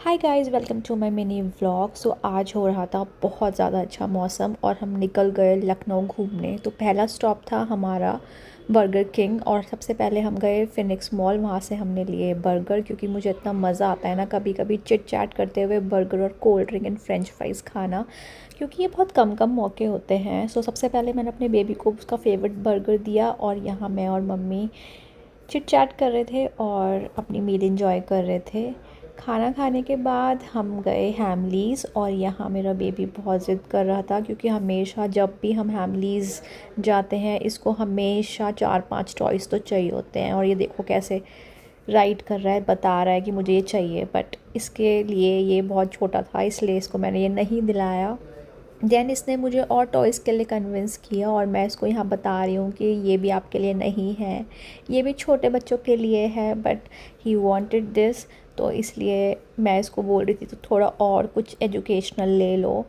Hi guys, welcome to my mini vlog. So आज हो रहा था बहुत ज़्यादा अच्छा मौसम और हम निकल गए लखनऊ घूमने। तो पहला स्टॉप था हमारा बर्गर किंग और सबसे पहले हम गए फिनिक्स मॉल। वहाँ से हमने लिए बर्गर, क्योंकि मुझे इतना मज़ा आता है ना कभी कभी चिट चैट करते हुए बर्गर और cold drink and French fries खाना, क्योंकि ये बहुत कम कम मौके होते हैं। सो सबसे पहले मैंने अपने बेबी को उसका फेवरेट बर्गर दिया और यहाँ मैं और मम्मी चिट चैट कर रहे थे और अपनी मील इंजॉय कर रहे थे। खाना खाने के बाद हम गए हैमलीज़ और यहाँ मेरा बेबी बहुत ज़िद कर रहा था, क्योंकि हमेशा जब भी हम हैमलीज़ जाते हैं इसको हमेशा 4-5 टॉयज़ तो चाहिए होते हैं। और ये देखो कैसे राइट कर रहा है, बता रहा है कि मुझे ये चाहिए, बट इसके लिए ये बहुत छोटा था इसलिए इसको मैंने ये नहीं दिलाया। देन इसने मुझे और टॉयज़ के लिए कन्विंस किया और मैं इसको यहाँ बता रही हूँ कि ये भी आपके लिए नहीं है, ये भी छोटे बच्चों के लिए है, बट ही वांटेड दिस। तो इसलिए मैं इसको बोल रही थी तो थोड़ा और कुछ एजुकेशनल ले लो।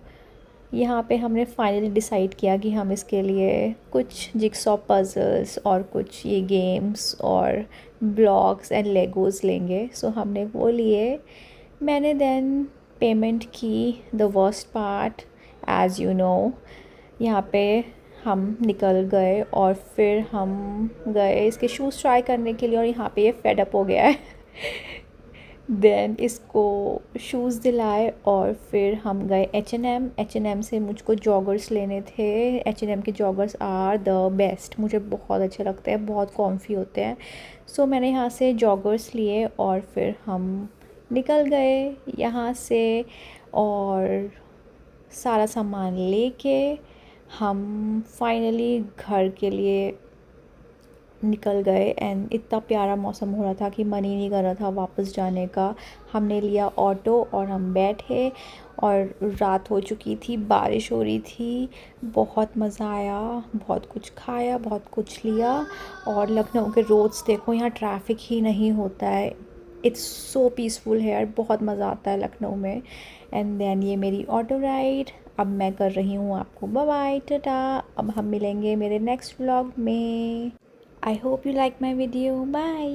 यहाँ पे हमने फाइनली डिसाइड किया कि हम इसके लिए कुछ जिक्सॉ पजल्स और कुछ ये गेम्स और ब्लॉक्स एंड लेगोस लेंगे। सो हमने वो लिए। मैंने देन पेमेंट की। The worst part, as you know, यहाँ पे हम निकल गए और फिर हम गए इसके शूज़ ट्राई करने के लिए और यहाँ पे ये फेड अप हो गया है। देन इसको शूज़ दिलाए और फिर हम गए H&M से मुझको जॉगर्स लेने थे। H&M के जॉगर्स आर द बेस्ट, मुझे बहुत अच्छे लगते हैं, बहुत कॉम्फी होते हैं। सो मैंने यहाँ से जॉगर्स लिए और फिर हम निकल गए यहाँ से और सारा सामान लेके हम फाइनली घर के लिए निकल गए। एंड इतना प्यारा मौसम हो रहा था कि मन ही नहीं कर रहा था वापस जाने का। हमने लिया ऑटो और हम बैठे और रात हो चुकी थी, बारिश हो रही थी, बहुत मज़ा आया, बहुत कुछ खाया, बहुत कुछ लिया। और लखनऊ के रोड्स देखो, यहाँ ट्रैफिक ही नहीं होता है। इट्स सो पीसफुल है यार, बहुत मज़ा आता है लखनऊ में। एंड देन ये मेरी ऑटो राइड। अब मैं कर रही हूँ आपको बाय बाय, टाटा। अब हम मिलेंगे मेरे नेक्स्ट व्लॉग में। I hope you like my video. Bye.